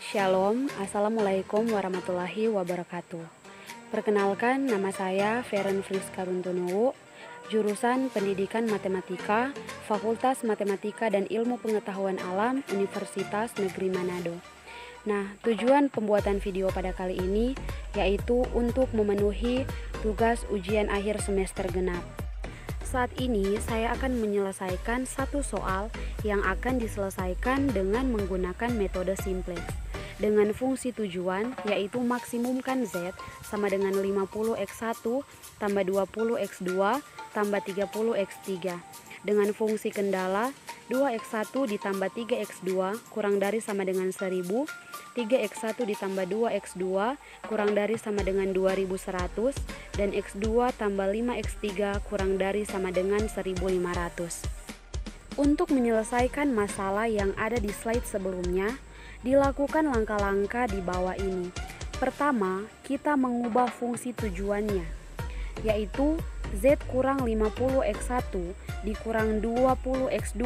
Shalom, Assalamualaikum warahmatullahi wabarakatuh. Perkenalkan, nama saya Feren Friska Runtunuwu, jurusan Pendidikan Matematika, Fakultas Matematika dan Ilmu Pengetahuan Alam, Universitas Negeri Manado. Nah, tujuan pembuatan video pada kali ini yaitu untuk memenuhi tugas ujian akhir semester genap. Saat ini saya akan menyelesaikan satu soal yang akan diselesaikan dengan menggunakan metode simplex dengan fungsi tujuan yaitu maksimumkan Z sama dengan 50x1 tambah 20x2 tambah 30x3 dengan fungsi kendala 2x1 ditambah 3x2 kurang dari sama dengan 1000, 3x1 ditambah 2x2 kurang dari sama dengan 2100, dan x2 tambah 5x3 kurang dari sama dengan 1500. Untuk menyelesaikan masalah yang ada di slide sebelumnya, dilakukan langkah-langkah di bawah ini. Pertama, kita mengubah fungsi tujuannya, yaitu Z kurang 50x1 dikurang 20x2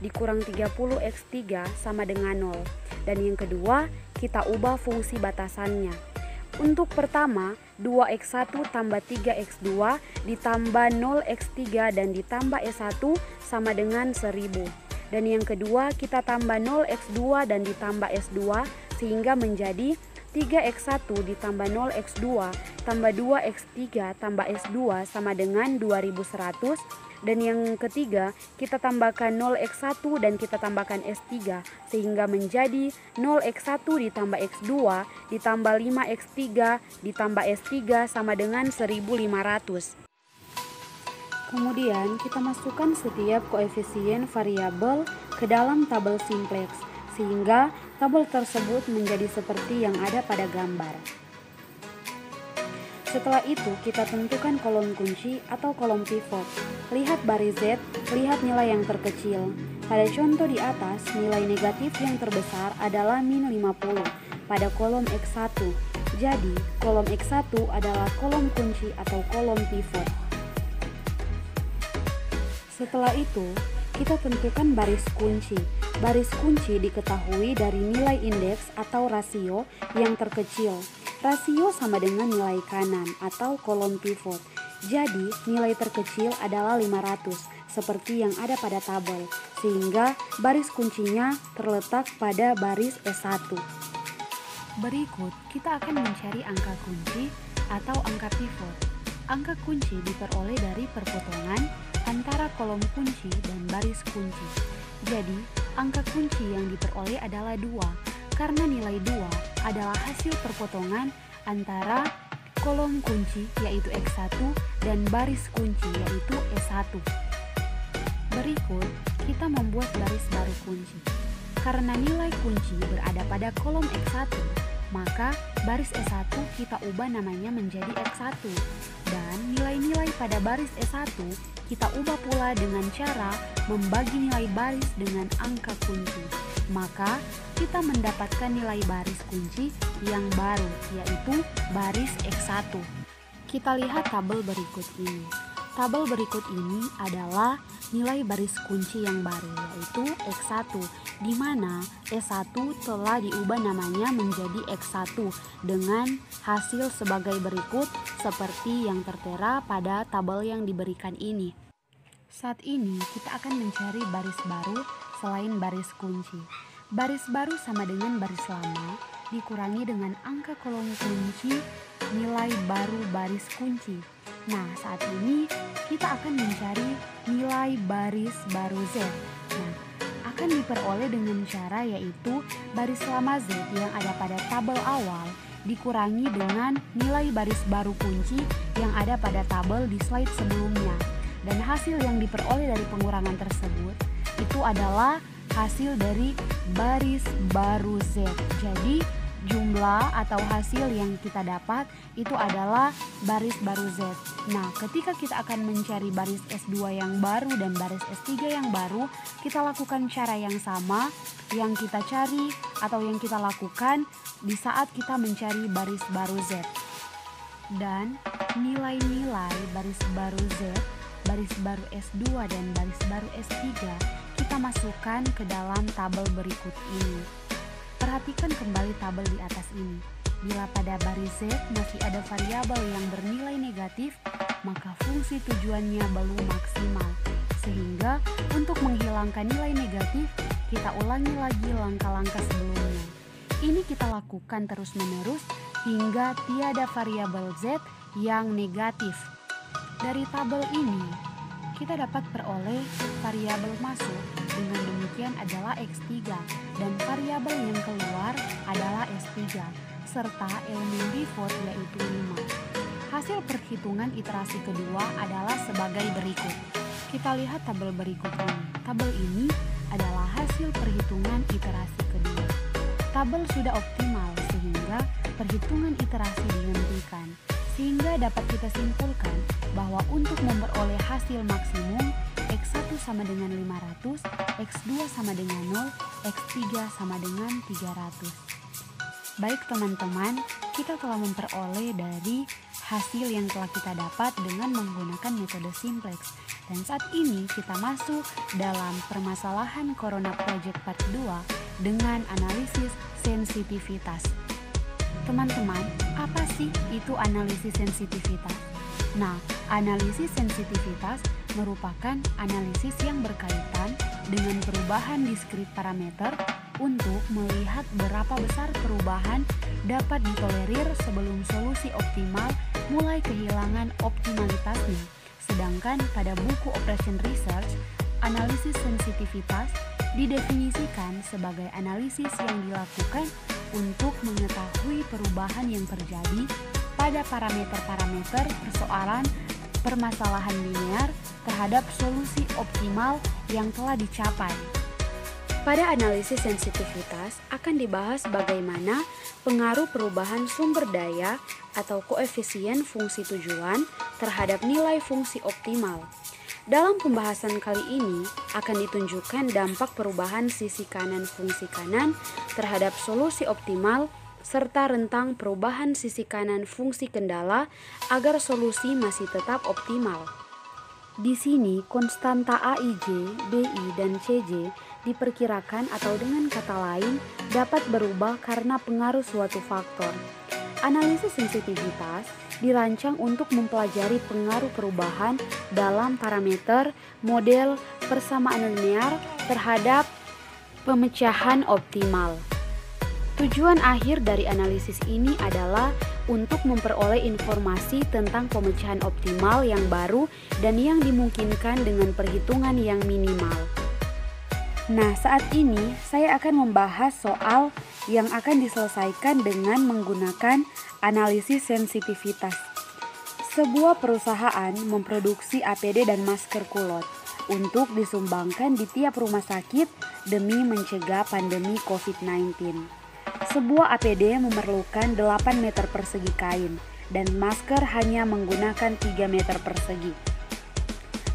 dikurang 30x3 sama dengan 0. Dan yang kedua, kita ubah fungsi batasannya. Untuk pertama, 2x1 tambah 3x2 ditambah 0x3 dan ditambah S1 sama dengan 1000. Dan yang kedua, kita tambah 0x2 dan ditambah S2 sehingga menjadi 3x1 ditambah 0x2 tambah 2x3 tambah S2 sama dengan 2100. Dan yang ketiga, kita tambahkan 0x1 dan kita tambahkan S3 sehingga menjadi 0x1 ditambah x2 ditambah 5x3 ditambah S3 sama dengan 1500. Kemudian kita masukkan setiap koefisien variabel ke dalam tabel simplex sehingga tabel tersebut menjadi seperti yang ada pada gambar. Setelah itu kita tentukan kolom kunci atau kolom pivot. Lihat baris Z, lihat nilai yang terkecil. Pada contoh di atas, nilai negatif yang terbesar adalah min 50 pada kolom X1. Jadi, kolom X1 adalah kolom kunci atau kolom pivot. Setelah itu, kita tentukan baris kunci. Baris kunci diketahui dari nilai indeks atau rasio yang terkecil. Rasio sama dengan nilai kanan atau kolom pivot. Jadi, nilai terkecil adalah 500, seperti yang ada pada tabel, sehingga baris kuncinya terletak pada baris S1. Berikut, kita akan mencari angka kunci atau angka pivot. Angka kunci diperoleh dari perpotongan antara kolom kunci dan baris kunci. Jadi, angka kunci yang diperoleh adalah 2, karena nilai 2 adalah hasil perpotongan antara kolom kunci yaitu X1 dan baris kunci yaitu S1. Berikut, kita membuat baris baru kunci. Karena nilai kunci berada pada kolom X1, maka baris S1 kita ubah namanya menjadi X1. Dan nilai-nilai pada baris S1 kita ubah pula dengan cara membagi nilai baris dengan angka kunci. Maka kita mendapatkan nilai baris kunci yang baru, yaitu baris X1. Kita lihat tabel berikut ini. Tabel berikut ini adalah nilai baris kunci yang baru, yaitu X1, di mana S1 telah diubah namanya menjadi X1 dengan hasil sebagai berikut seperti yang tertera pada tabel yang diberikan ini. Saat ini kita akan mencari baris baru selain baris kunci. Baris baru sama dengan baris lama dikurangi dengan angka kolom kunci nilai baru baris kunci. Nah, saat ini kita akan mencari nilai baris baru Z. Nah, akan diperoleh dengan cara yaitu baris lama Z yang ada pada tabel awal dikurangi dengan nilai baris baru kunci yang ada pada tabel di slide sebelumnya. Dan hasil yang diperoleh dari pengurangan tersebut itu adalah hasil dari baris baru Z. Jadi jumlah atau hasil yang kita dapat itu adalah baris baru Z. Nah, ketika kita akan mencari baris S2 yang baru dan baris S3 yang baru, kita lakukan cara yang sama yang kita cari atau yang kita lakukan di saat kita mencari baris baru Z. Dan nilai-nilai baris baru Z, baris baru S2 dan baris baru S3 kita masukkan ke dalam tabel berikut ini. Perhatikan kembali tabel di atas ini. Bila pada baris Z masih ada variabel yang bernilai negatif, maka fungsi tujuannya belum maksimal. Sehingga untuk menghilangkan nilai negatif, kita ulangi lagi langkah-langkah sebelumnya. Ini kita lakukan terus-menerus hingga tiada variabel Z yang negatif. Dari tabel ini, kita dapat peroleh variabel masuk dengan demikian adalah X3 dan variabel yang keluar adalah S3 serta elemen default yaitu 5. Hasil perhitungan iterasi kedua adalah sebagai berikut. Kita lihat tabel berikut ini. Tabel ini adalah hasil perhitungan iterasi kedua. Tabel sudah optimal sehingga perhitungan iterasi dihentikan. Sehingga dapat kita simpulkan bahwa untuk memperoleh hasil maksimum X1 sama dengan 500, X2 sama dengan 0, X3 sama dengan 300. Baik teman-teman, kita telah memperoleh dari hasil yang telah kita dapat dengan menggunakan metode simplex. Dan saat ini kita masuk dalam permasalahan Corona Project Part 2 dengan analisis sensitivitas. Teman-teman, apa sih itu analisis sensitivitas? Nah, analisis sensitivitas merupakan analisis yang berkaitan dengan perubahan diskrit parameter untuk melihat berapa besar perubahan dapat ditolerir sebelum solusi optimal mulai kehilangan optimalitasnya. Sedangkan pada buku Operation Research, analisis sensitivitas didefinisikan sebagai analisis yang dilakukan untuk mengetahui perubahan yang terjadi pada parameter-parameter permasalahan linear terhadap solusi optimal yang telah dicapai. Pada analisis sensitivitas akan dibahas bagaimana pengaruh perubahan sumber daya atau koefisien fungsi tujuan terhadap nilai fungsi optimal. Dalam pembahasan kali ini akan ditunjukkan dampak perubahan sisi kanan fungsi kanan terhadap solusi optimal serta rentang perubahan sisi kanan fungsi kendala agar solusi masih tetap optimal. Di sini konstanta AIJ, BI, dan CJ diperkirakan atau dengan kata lain dapat berubah karena pengaruh suatu faktor. Analisis sensitivitas dirancang untuk mempelajari pengaruh perubahan dalam parameter model persamaan linear terhadap pemecahan optimal. Tujuan akhir dari analisis ini adalah untuk memperoleh informasi tentang pemecahan optimal yang baru dan yang dimungkinkan dengan perhitungan yang minimal. Nah, saat ini saya akan membahas soal yang akan diselesaikan dengan menggunakan analisis sensitivitas. Sebuah perusahaan memproduksi APD dan masker kulot untuk disumbangkan di tiap rumah sakit demi mencegah pandemi COVID-19. Sebuah APD memerlukan 8 meter persegi kain dan masker hanya menggunakan 3 meter persegi.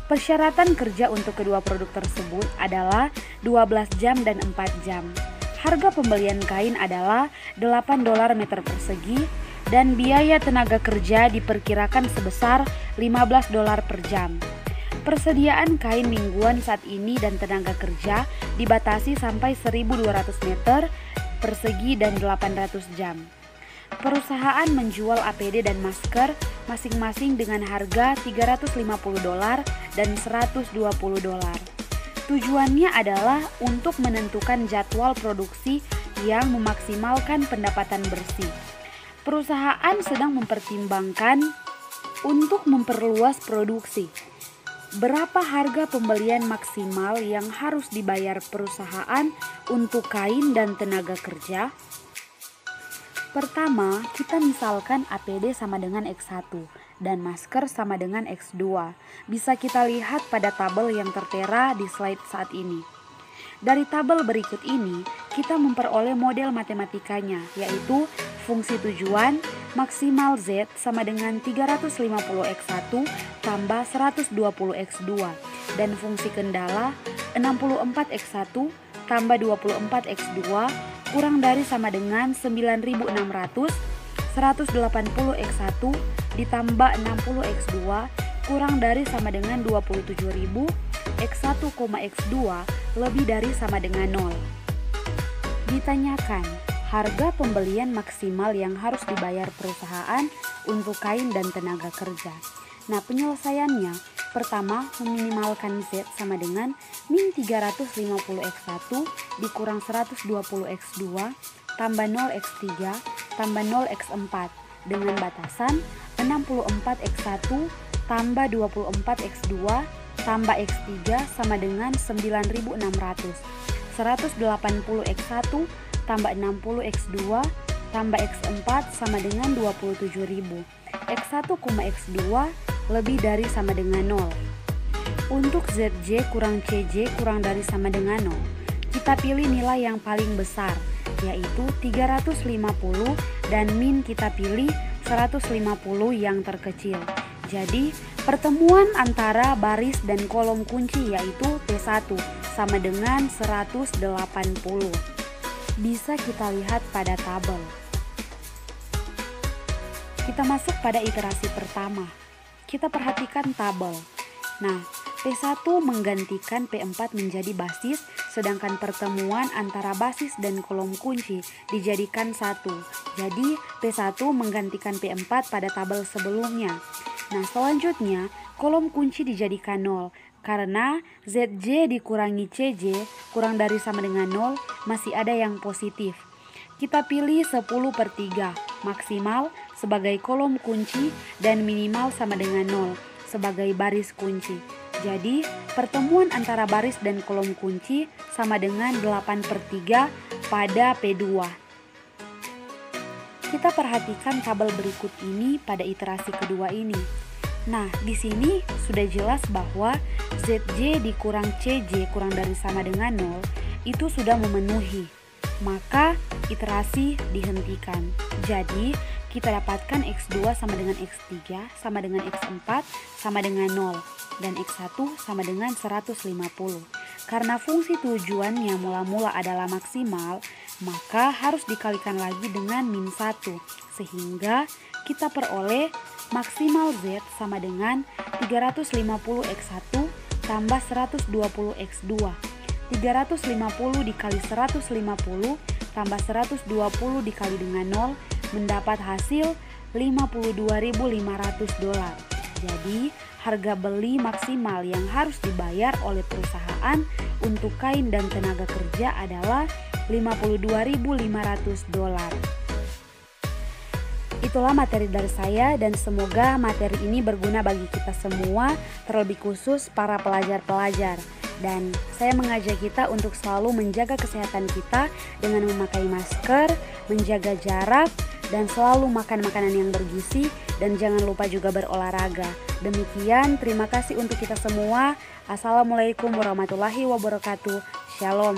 Persyaratan kerja untuk kedua produk tersebut adalah 12 jam dan 4 jam. Harga pembelian kain adalah $8 meter persegi dan biaya tenaga kerja diperkirakan sebesar $15 per jam. Persediaan kain mingguan saat ini dan tenaga kerja dibatasi sampai 1.200 meter persegi dan 800 jam. Perusahaan menjual APD dan masker masing-masing dengan harga $350 dan $120. Tujuannya adalah untuk menentukan jadwal produksi yang memaksimalkan pendapatan bersih. Perusahaan sedang mempertimbangkan untuk memperluas produksi. Berapa harga pembelian maksimal yang harus dibayar perusahaan untuk kain dan tenaga kerja? Pertama, kita misalkan APD sama dengan X1 dan masker sama dengan X2. Bisa kita lihat pada tabel yang tertera di slide saat ini. Dari tabel berikut ini, kita memperoleh model matematikanya, yaitu fungsi tujuan maksimal Z sama dengan 350 X1 tambah 120 X2 dan fungsi kendala 64 X1 tambah 24 X2 kurang dari sama dengan 9.600, 180 X1 ditambah 60 X2 kurang dari sama dengan 27.000, X1, X2 lebih dari sama dengan 0. Ditanyakan, harga pembelian maksimal yang harus dibayar perusahaan untuk kain dan tenaga kerja. Nah, penyelesaiannya, pertama, meminimalkan Z sama dengan min 350x1 dikurang 120x2 tambah 0x3 tambah 0x4 dengan batasan 64x1 tambah 24x2 tambah x3 sama dengan 9600, 180x1 tambah 60x2 tambah x4 sama dengan 27.000, x1, x2 lebih dari sama dengan 0. Untuk ZJ kurang CJ kurang dari sama dengan 0, kita pilih nilai yang paling besar, yaitu 350 dan min kita pilih 150 yang terkecil. Jadi pertemuan antara baris dan kolom kunci yaitu P1 sama dengan 180. Bisa kita lihat pada tabel. Kita masuk pada iterasi pertama. Kita perhatikan tabel. Nah, P1 menggantikan P4 menjadi basis, sedangkan pertemuan antara basis dan kolom kunci dijadikan 1. Jadi P1 menggantikan P4 pada tabel sebelumnya. Nah, selanjutnya kolom kunci dijadikan 0 karena ZJ dikurangi CJ kurang dari sama dengan 0 masih ada yang positif. Kita pilih 10/3 maksimal sebagai kolom kunci dan minimal sama dengan 0 sebagai baris kunci. Jadi pertemuan antara baris dan kolom kunci sama dengan 8/3 pada P2. Kita perhatikan tabel berikut ini pada iterasi kedua ini. Nah, di sini sudah jelas bahwa ZJ dikurang CJ kurang dari sama dengan 0 itu sudah memenuhi. Maka iterasi dihentikan. Jadi, kita dapatkan X2 sama dengan X3 sama dengan X4 sama dengan 0 dan X1 sama dengan 150. Karena fungsi tujuannya mula-mula adalah maksimal, maka harus dikalikan lagi dengan min 1 sehingga kita peroleh maksimal Z sama dengan 350x1 tambah 120x2. 350 dikali 150 tambah 120 dikali dengan 0 mendapat hasil $52.500. Jadi harga beli maksimal yang harus dibayar oleh perusahaan untuk kain dan tenaga kerja adalah $52.500. Itulah materi dari saya dan semoga materi ini berguna bagi kita semua, terlebih khusus para pelajar-pelajar. Dan saya mengajak kita untuk selalu menjaga kesehatan kita dengan memakai masker, menjaga jarak, dan selalu makan makanan yang bergizi, dan jangan lupa juga berolahraga. Demikian, terima kasih untuk kita semua. Assalamualaikum warahmatullahi wabarakatuh. Shalom.